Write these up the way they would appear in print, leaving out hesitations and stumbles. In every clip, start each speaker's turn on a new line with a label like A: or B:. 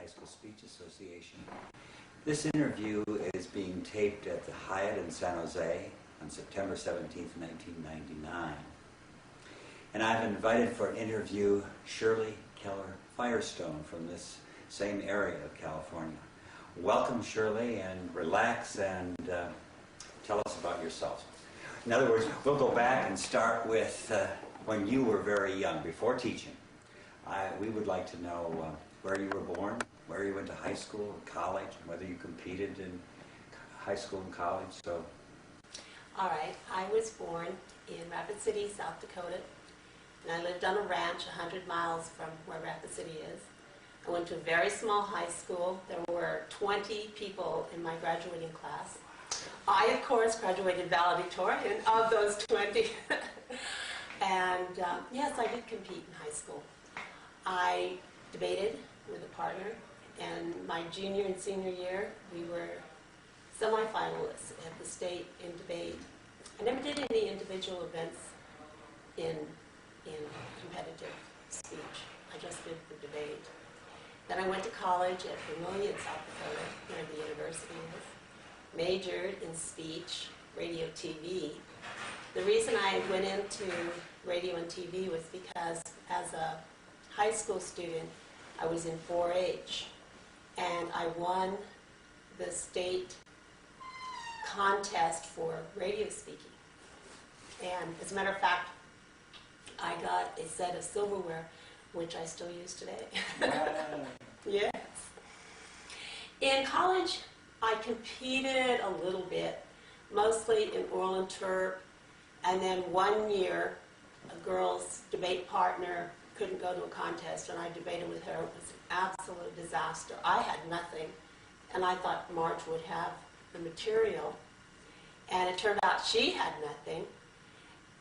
A: High School Speech Association. This interview is being taped at the Hyatt in San Jose on September 17th, 1999. And I've invited for an interview Shirley Keller-Firestone from this same area of California. Welcome, Shirley, and relax and tell us about yourself. In other words, we'll go back and start with when you were very young, before teaching. We would like to know where you were born, where you went to high school, college, and whether you competed in high school and college. So,
B: all right, I was born in Rapid City, South Dakota, and I lived on a ranch 100 miles from where Rapid City is. I went to a very small high school. There were 20 people in my graduating class. I, of course, graduated valedictorian of those 20. And yes, I did compete in high school. I debated with a partner, and my junior and senior year, we were semifinalists at the state in debate. I never did any individual events in competitive speech. I just did the debate. Then I went to college at Vermillion, South Dakota, where the university is. Majored in speech, radio, TV. The reason I went into radio and TV was because as a high school student, I was in 4-H, and I won the state contest for radio speaking. And as a matter of fact, I got a set of silverware, which I still use today.
A: wow.
B: Yes. In college, I competed a little bit, mostly in oral interp, and then one year, a girl's debate partner couldn't go to a contest, and I debated with her. It was an absolute disaster. I had nothing, and I thought Marge would have the material, and it turned out she had nothing.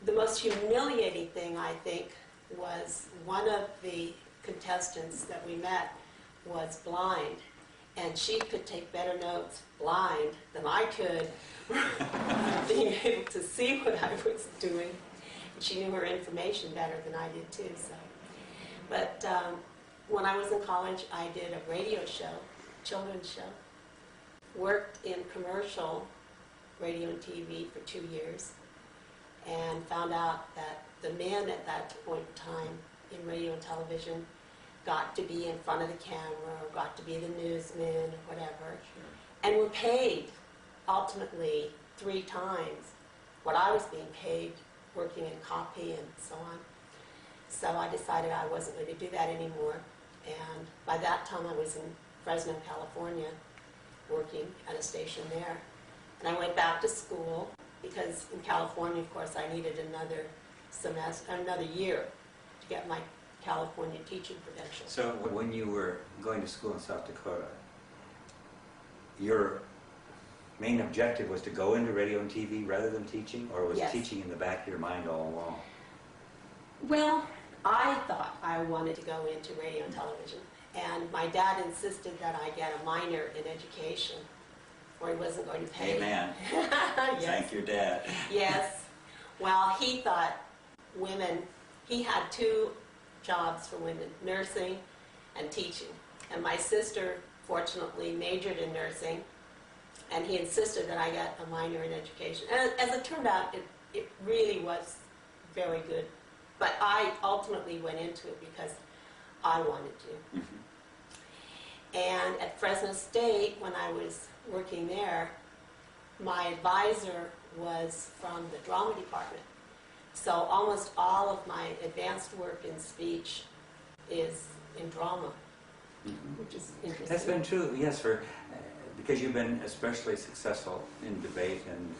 B: The most humiliating thing, I think, was one of the contestants that we met was blind, and she could take better notes blind than I could, being able to see what I was doing. And she knew her information better than I did too. So, but when I was in college, I did a radio show, children's show. Worked in commercial radio and TV for 2 years, and found out that the men at that point in time in radio and television got to be in front of the camera, or got to be the newsman, or whatever, and were paid ultimately 3 times what I was being paid working in copy and so on. So I decided I wasn't going to do that anymore, and by that time I was in Fresno, California, working at a station there. And I went back to school because in California, of course, I needed another semester, another year to get my California teaching credentials.
A: So when you were going to school in South Dakota, your main objective was to go into radio and TV rather than teaching, or was
B: Yes.
A: teaching in the back of your mind all along?
B: Well, I thought I wanted to go into radio and television, and my dad insisted that I get a minor in education, or he wasn't going to pay.
A: Amen.
B: Yes.
A: Thank your dad.
B: Yes. Well, he thought women, he had 2 jobs for women, nursing and teaching. And my sister, fortunately, majored in nursing, and he insisted that I get a minor in education. And as it turned out, it really was very good. But I ultimately went into it because I wanted to.
A: Mm-hmm.
B: And at Fresno State, when I was working there, my advisor was from the drama department. So almost all of my advanced work in speech is in drama,
A: Mm-hmm.
B: which is interesting.
A: That's been true, yes, because you've been especially successful in debate and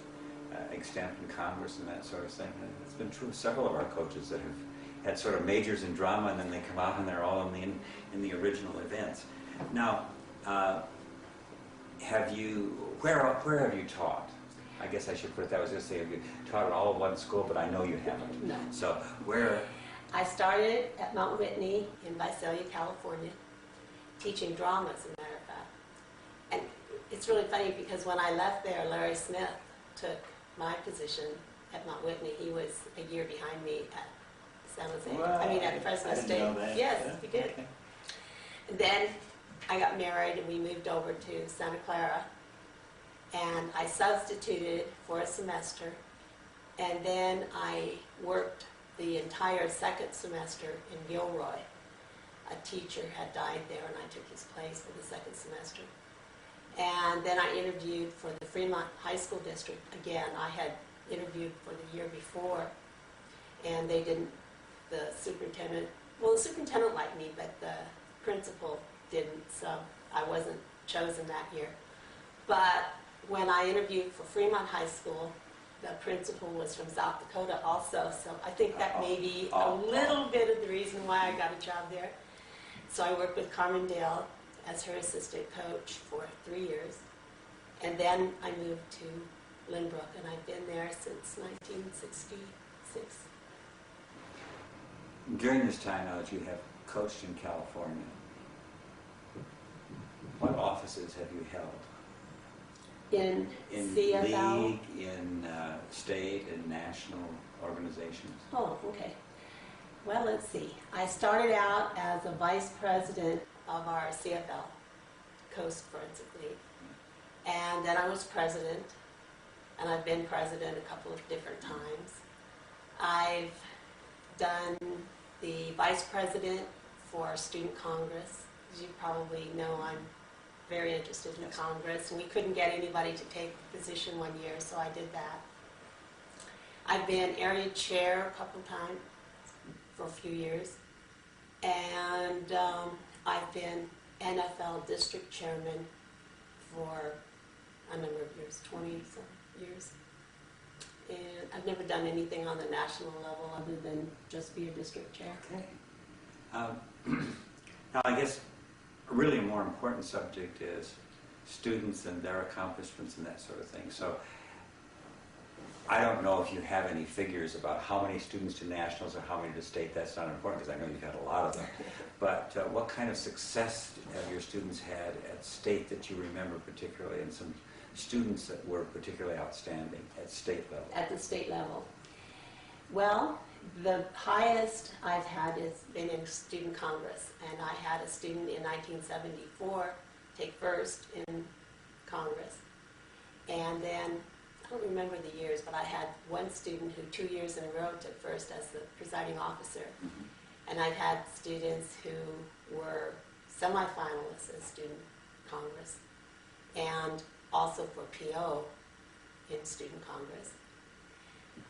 A: extent in Congress and that sort of thing. And it's been true of several of our coaches that have had sort of majors in drama, and then they come out and they're all in the original events. Now, where have you taught? I guess I should put it that way. I was going to say, have you taught at all of one school, but I know you haven't.
B: No.
A: So where?
B: I started at Mount Whitney in Visalia, California, teaching drama, as a matter of fact. And it's really funny because when I left there, Larry Smith took my position at Mount Whitney. He was a year behind me at San Jose.
A: Wow.
B: I mean, at Fresno
A: I didn't
B: State.
A: know that.
B: Yes,
A: Yeah.
B: he did.
A: Okay.
B: And then I got married and we moved over to Santa Clara, and I substituted for a semester, and then I worked the entire second semester in Gilroy. A teacher had died there and I took his place for the second semester. And then I interviewed for the Fremont High School District. Again, I had interviewed for the year before, and they didn't, the superintendent liked me, but the principal didn't, so I wasn't chosen that year. But when I interviewed for Fremont High School, the principal was from South Dakota also, so I think that may be a little bit of the reason why I got a job there. So I worked with Carmen Dale as her assistant coach for 3 years, and then I moved to Lynbrook, and I've been there since 1966.
A: During this time now that you have coached in California, what offices have you held?
B: In CFL?
A: League, in state and national organizations?
B: Oh, okay. Well, let's see. I started out as a vice president of our CFL, Coast Forensic League. And then I was president, and I've been president a couple of different times. I've done the vice president for Student Congress. As you probably know, I'm very interested in Congress, and we couldn't get anybody to take the position one year, so I did that. I've been area chair a couple of times for a few years, and I've been NFL district chairman for a number of years, 20-some years. And I've never done anything on the national level other than just be a district chair.
A: Okay. Now, I guess a really more important subject is students and their accomplishments and that sort of thing. So I don't know if you have any figures about how many students to nationals or how many to state. That's not important because I know you've had a lot of them. But what kind of success have your students had at state that you remember particularly, and some students that were particularly outstanding at state level?
B: At the state level. Well, the highest I've had has been in Student Congress, and I had a student in 1974 take first in Congress. And then, I don't remember the years, but I had one student who 2 years in a row took first as the presiding officer. Mm-hmm. And I've had students who were semifinalists in Student Congress, and also for PO in Student Congress.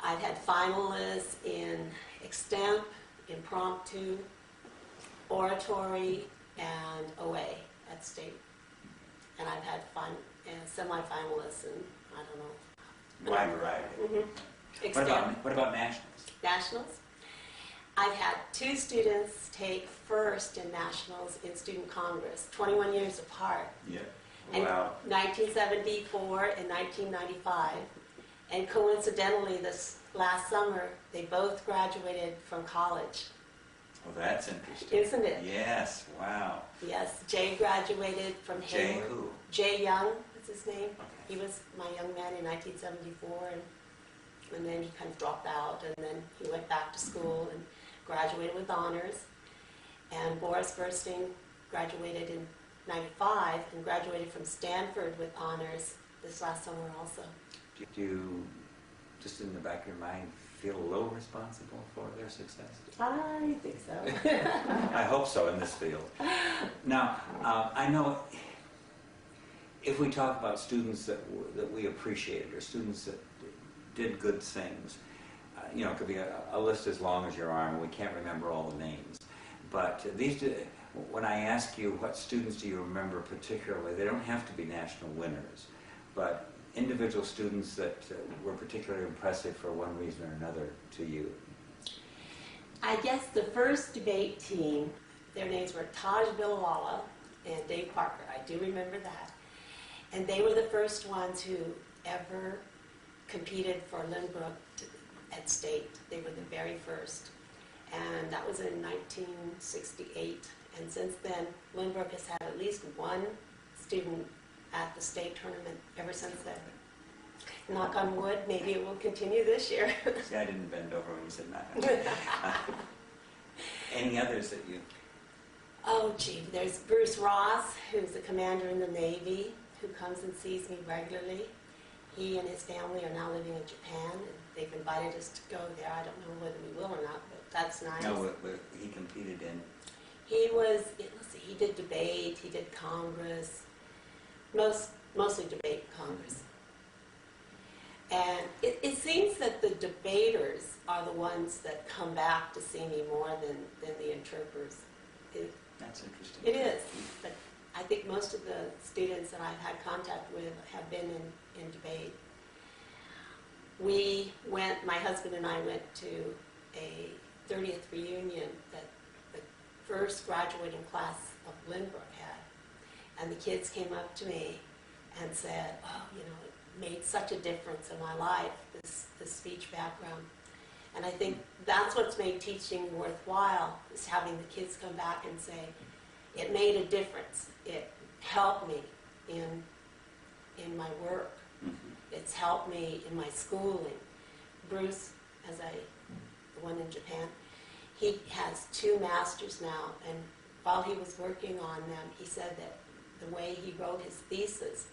B: I've had finalists in extemp, impromptu, oratory, and OA at state. And I've had semi-finalists in, I don't know.
A: Wide variety.
B: Mm-hmm.
A: What about nationals?
B: Nationals? I've had 2 students take first in nationals in Student Congress, 21 years apart.
A: Yeah.
B: Wow. In 1974 and 1995. And coincidentally, this last summer, they both graduated from college.
A: Well, that's interesting.
B: Isn't it?
A: Yes, wow.
B: Yes, Jay graduated from Hayward.
A: Jay who?
B: Jay Young is his name.
A: Okay.
B: He was my young man in 1974, and then he kind of dropped out, and then he went back to school and graduated with honors. And Boris Bursting graduated in 95 and graduated from Stanford with honors this last summer also.
A: Do you, just in the back of your mind, feel a little responsible for their success?
B: I think so.
A: I hope so in this field. Now, I know if we talk about students that we appreciated, or students that did good things, you know, it could be a list as long as your arm, and we can't remember all the names. But when I ask you what students do you remember particularly, they don't have to be national winners, but individual students that were particularly impressive for one reason or another to you.
B: I guess the first debate team, their names were Taj Bilawala and Dave Parker. I do remember that. And they were the first ones who ever competed for Lynbrook at state. They were the very first. And that was in 1968. And since then, Lynbrook has had at least one student at the state tournament ever since then. Knock on wood, maybe it will continue this year.
A: See, I didn't bend over when you said knock on wood. Any others that you...
B: Oh, gee, there's Bruce Ross, who's a commander in the Navy, who comes and sees me regularly. He and his family are now living in Japan, and they've invited us to go there. I don't know whether we will or not, but that's nice.
A: No, but he competed in?
B: He was, let's see, he did debate, he did Congress, mostly debate Congress. And it seems that the debaters are the ones that come back to see me more than the interpreters.
A: That's interesting.
B: It is, but I think most of the students that I've had contact with have been in debate. My husband and I went to a 30th reunion that the first graduating class of Lynbrook had. And the kids came up to me and said, oh, you know, it made such a difference in my life, this speech background. And I think that's what's made teaching worthwhile, is having the kids come back and say, it made a difference. It helped me in my work.
A: Mm-hmm.
B: It's helped me in my schooling. Bruce, the one in Japan, he has 2 masters now, and while he was working on them, he said that the way he wrote his thesis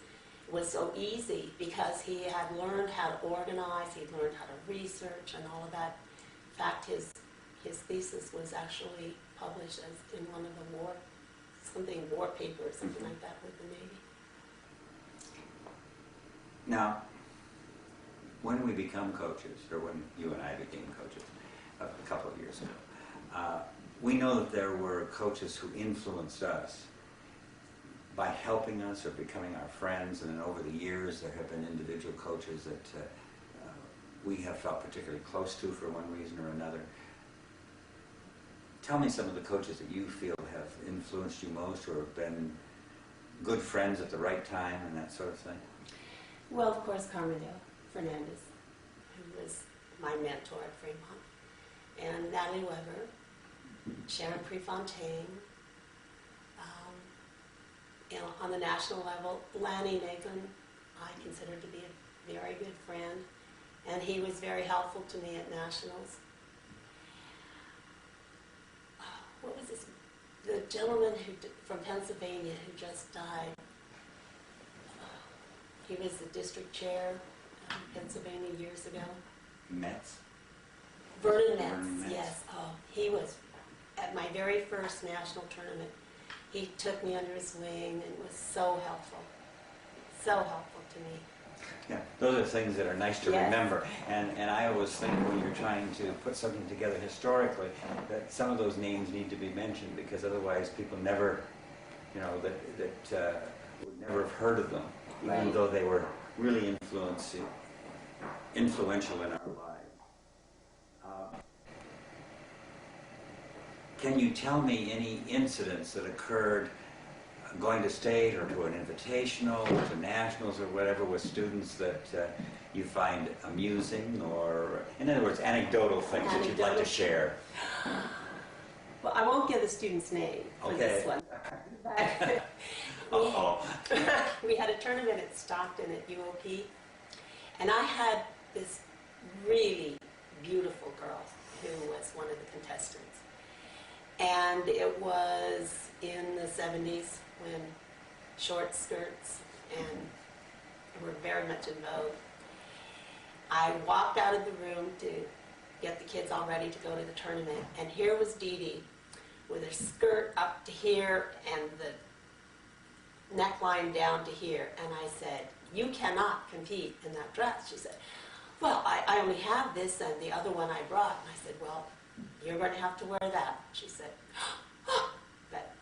B: was so easy because he had learned how to organize, he'd learned how to research and all of that. In fact, his thesis was actually published as in one of the war paper or something like that with the Navy.
A: Now, when we become coaches, or when you and I became coaches a couple of years ago, we know that there were coaches who influenced us by helping us or becoming our friends, and then over the years there have been individual coaches that we have felt particularly close to for one reason or another. Tell me some of the coaches that you feel have influenced you most, or have been good friends at the right time and that sort of thing.
B: Well, of course, Carmelo Fernandez, who was my mentor at Fremont, and Natalie Weber, Sharon Prefontaine. On the national level, Lanny Nagin, I consider to be a very good friend, and he was very helpful to me at nationals. What was this? The gentleman from Pennsylvania who just died. He was the district chair in Pennsylvania years ago.
A: Metz?
B: Vernon Metz, yes. Oh, he was at my very first national tournament. He took me under his wing and was so helpful to me.
A: Yeah, those are things that are nice to remember. And I always think when you're trying to put something together historically, that some of those names need to be mentioned, because otherwise people never, you know, that would never have heard of them, even though they were really influential in our lives. Can you tell me any incidents that occurred going to state or to an invitational or to nationals or whatever with students that you find amusing, or, in other words, anecdotal things that you'd like to share?
B: Well, I won't give the student's name for this one. We had a tournament at Stockton at UOP, and I had this really beautiful girl who was one of the contestants. And it was in the 70s when short skirts were very much in vogue. I walked out of the room to get the kids all ready to go to the tournament, and here was Dee Dee with her skirt up to here and the neckline down to here. And I said, "You cannot compete in that dress." She said, "Well, I only have this and the other one I brought." And I said, "Well, you're going to have to wear that." She said, "Oh." But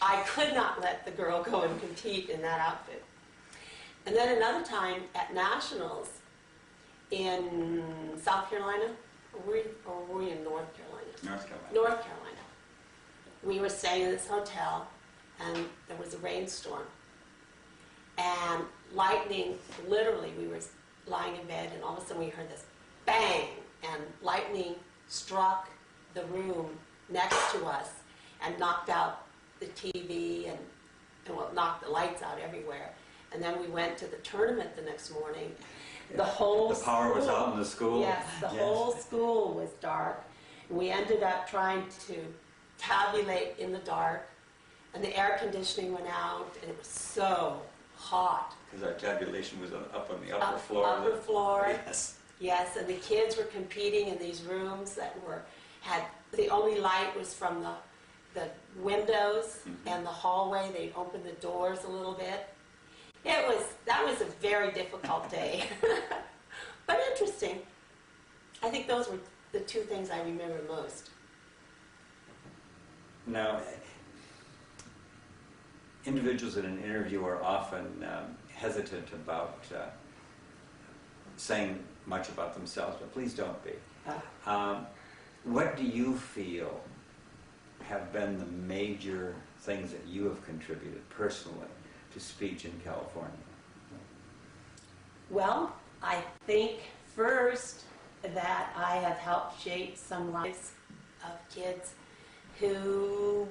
B: I could not let the girl go and compete in that outfit. And then another time at nationals in South Carolina, or were we in North Carolina?
A: North Carolina.
B: North Carolina. We were staying in this hotel, and there was a rainstorm. And lightning, literally, we were lying in bed, and all of a sudden we heard this bang, and lightning struck the room next to us and knocked out the TV and well, knocked the lights out everywhere. And then we went to the tournament the next morning. The whole
A: The power was out in the school?
B: Yes, the whole school was dark. We ended up trying to tabulate in the dark and the air conditioning went out, and it was so hot.
A: Because our tabulation was up on the upper floor.
B: Upper floor.
A: Yes.
B: Yes, and the kids were competing in these rooms that had the only light was from the windows and the hallway. They opened the doors a little bit. That was a very difficult day, but interesting. I think those were the two things I remember most.
A: Now, individuals in an interview are often hesitant about saying much about themselves, but please don't be. What do you feel have been the major things that you have contributed personally to speech in California?
B: Well, I think first that I have helped shape some lives of kids who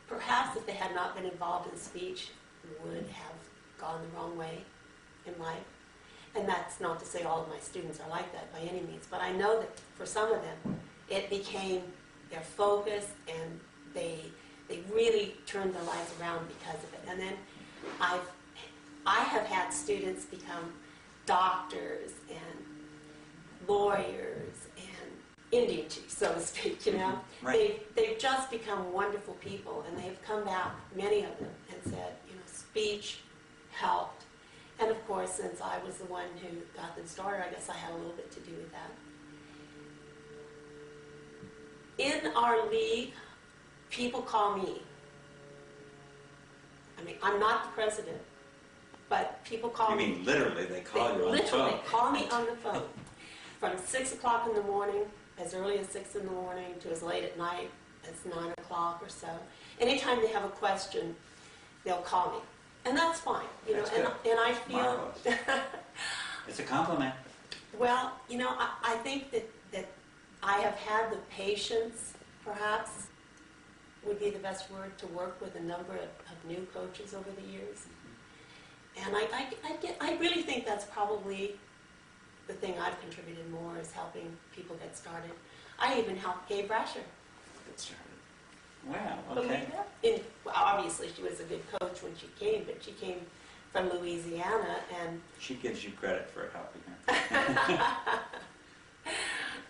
B: perhaps if they had not been involved in speech would have gone the wrong way in life. And that's not to say all of my students are like that by any means, but I know that for some of them it became their focus and they really turned their lives around because of it. And then I have had students become doctors and lawyers and Indian chiefs, so to speak, you know.
A: Right.
B: They've just become wonderful people, and they've come back, many of them, and said, you know, speech helped. And of course, since I was the one who got them started, I guess I had a little bit to do with that. In our league, people call me. I mean, I'm not the president, but people call me.
A: You mean literally they call you on the phone?
B: Literally call me on the phone. From 6 o'clock in the morning, as early as 6 in the morning, to as late at night as 9 o'clock or so. Anytime they have a question, they'll call me. And that's fine, you know, and I feel...
A: It's a compliment.
B: Well, you know, I think that I have had the patience, perhaps, would be the best word, to work with a number of new coaches over the years. And I really think that's probably the thing I've contributed more, is helping people get started. I even helped Gabe Brasher
A: Get started. Wow,
B: believe
A: okay.
B: that? Well, obviously, she was a good coach when she came, but she came from Louisiana, and
A: She gives you credit for helping her.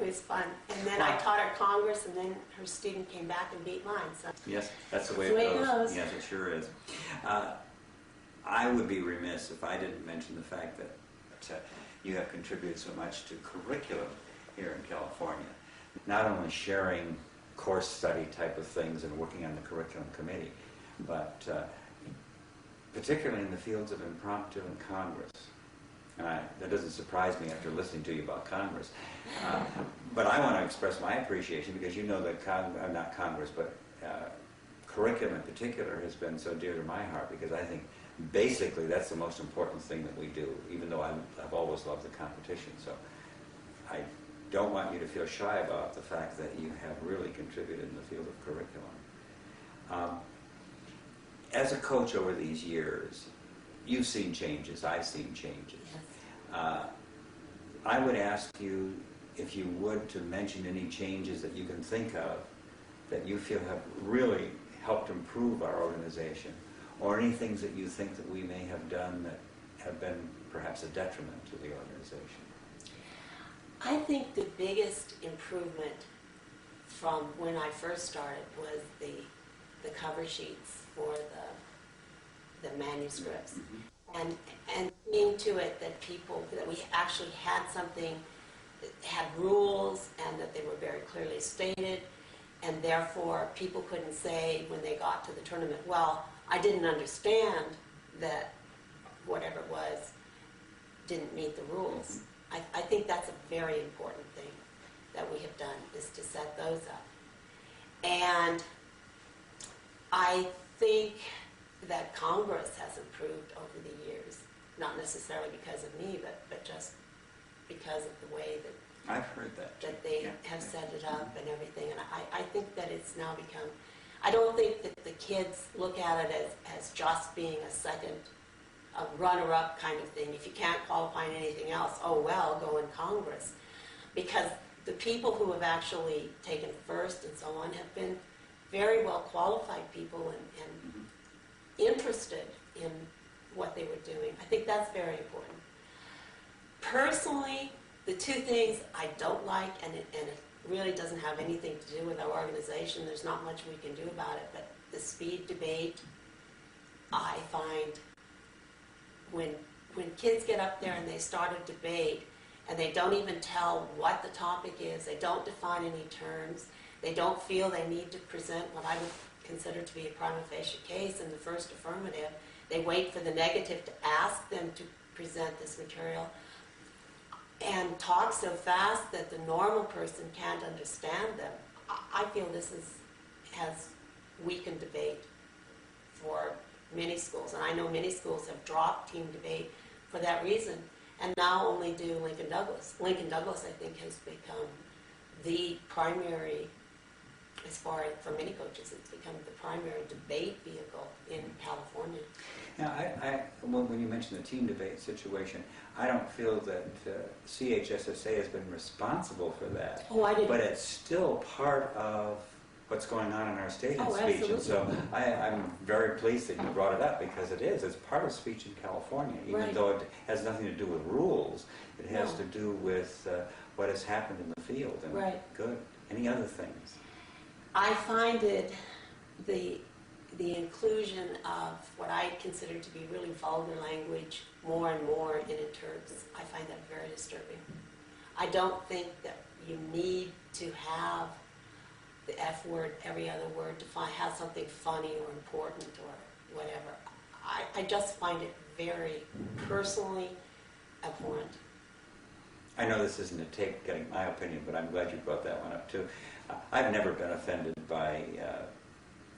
B: it was fun. And then I taught her Congress, and then her student came back and beat mine. So
A: Yes, that's the way
B: That's
A: it
B: the way it
A: goes.
B: goes.
A: Yes, it sure is. I would be remiss if I didn't mention the fact that you have contributed so much to curriculum here in California. Not only sharing course study type of things and working on the curriculum committee, but particularly in the fields of impromptu and Congress. And that doesn't surprise me after listening to you about Congress. But I want to express my appreciation because you know that, not Congress, but curriculum in particular has been so dear to my heart, because I think basically that's the most important thing that we do, even though I've always loved the competition. So I don't want you to feel shy about the fact that you have really contributed in the field of curriculum. As a coach over these years, you've seen changes, I've seen changes.
B: yes.
A: I would ask you, if you would, to mention any changes that you can think of that you feel have really helped improve our organization, or any things that you think that we may have done that have been perhaps a detriment to the organization.
B: I think the biggest improvement from when I first started was the cover sheets for the manuscripts. And seeing to it that we actually had something that had rules and that they were very clearly stated, and therefore people couldn't say when they got to the tournament, well, I didn't understand that whatever it was didn't meet the rules. I think that's a very important thing that we have done, is to set those up. And I think that Congress has improved over the years, not necessarily because of me, but just because of the way that
A: I've heard that.
B: they have set it up and everything. And I think that it's now become, I don't think that the kids look at it as just being a runner-up kind of thing. If you can't qualify in anything else, oh well, go in Congress. Because the people who have actually taken first and so on have been very well qualified people and interested in what they were doing. I think that's very important. Personally, the two things I don't like, and it really doesn't have anything to do with our organization, there's not much we can do about it, but the speed debate, I find when kids get up there and they start a debate and they don't even tell what the topic is, they don't define any terms, they don't feel they need to present what I would consider to be a prima facie case in the first affirmative, they wait for the negative to ask them to present this material, and talk so fast that the normal person can't understand them. I feel this has weakened debate for many schools, and I know many schools have dropped team debate for that reason, and now only do Lincoln Douglas. Lincoln Douglas, I think, has become the primary, as far as for many coaches, it's become the primary debate vehicle in California.
A: Now, when you mention the team debate situation, I don't feel that CHSSA has been responsible for that.
B: Oh, I didn't.
A: But it's still part of what's going on in our state in speech.
B: Absolutely.
A: And so I'm very pleased that you brought it up, because it is. It's part of speech in California, even
B: Right.
A: though it has nothing to do with rules. It has
B: No.
A: to do with what has happened in the field. And
B: Right.
A: Good. Any other things?
B: I find it the inclusion of what I consider to be really vulgar language more and more in terms, I find that very disturbing. I don't think that you need to have the F word, every other word, to have something funny or important or whatever. I just find it very personally abhorrent.
A: I know this isn't a tape getting my opinion, but I'm glad you brought that one up too. I've never been offended by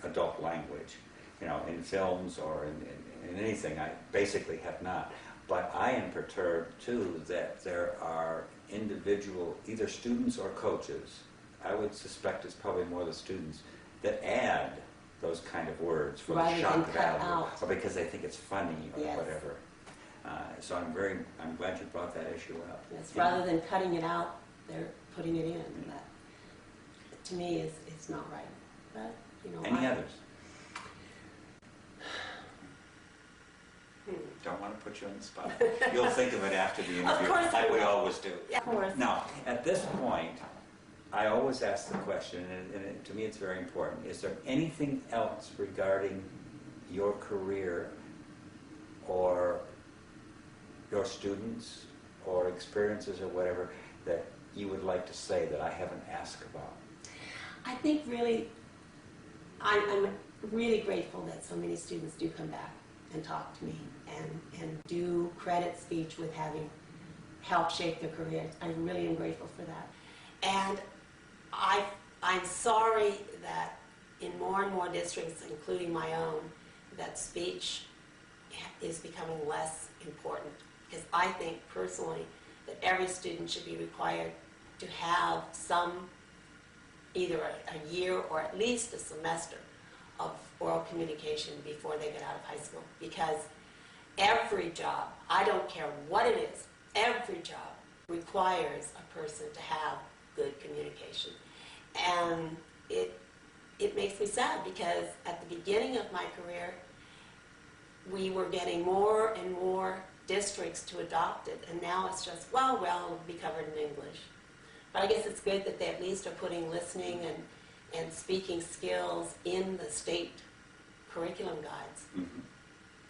A: adult language, in films or in anything. I basically have not. But I am perturbed too that there are individual, either students or coaches, I would suspect it's probably more the students, that add those kind of words for the shock value, or because they think it's funny or
B: Yes.
A: whatever. So I'm glad you brought that issue up.
B: Yes, rather than cutting it out, they're putting it in. That, to me, is not right. But
A: Any others? Don't want to put you on the spot. You'll think of it after the interview,
B: Of course
A: like
B: I
A: we
B: will.
A: always do.
B: Yeah, of course.
A: Now, at this point, I always ask the question, and to me it's very important, is there anything else regarding your career or your students or experiences or whatever that you would like to say that I haven't asked about?
B: I think really, I'm really grateful that so many students do come back and talk to me and do credit speech with having helped shape their careers. I really am grateful for that. And I'm sorry that in more and more districts, including my own, that speech is becoming less important. Because I think personally that every student should be required to have some, either a year or at least a semester of oral communication before they get out of high school. Because every job, I don't care what it is, every job requires a person to have good communication. And it makes me sad, because at the beginning of my career, we were getting more and more districts to adopt it, and now it's just, well, it'll be covered in English. But I guess it's good that they at least are putting listening and speaking skills in the state curriculum guides.
A: Mm-hmm.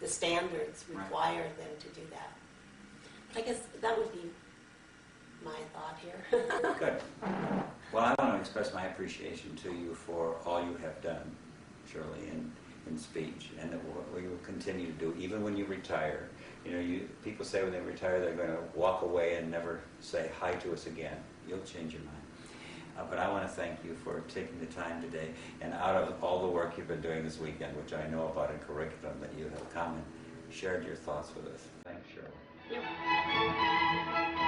B: The standards require them to do that. But I guess that would be my thought here.
A: Good. Well, I want to express my appreciation to you for all you have done, Shirley, in speech, and that what you will continue to do, even when you retire. People say when they retire they're going to walk away and never say hi to us again. You'll change your mind. But I want to thank you for taking the time today, and out of all the work you've been doing this weekend, which I know about in curriculum, that you have come and shared your thoughts with us. Thanks, Shirley.
B: Yeah.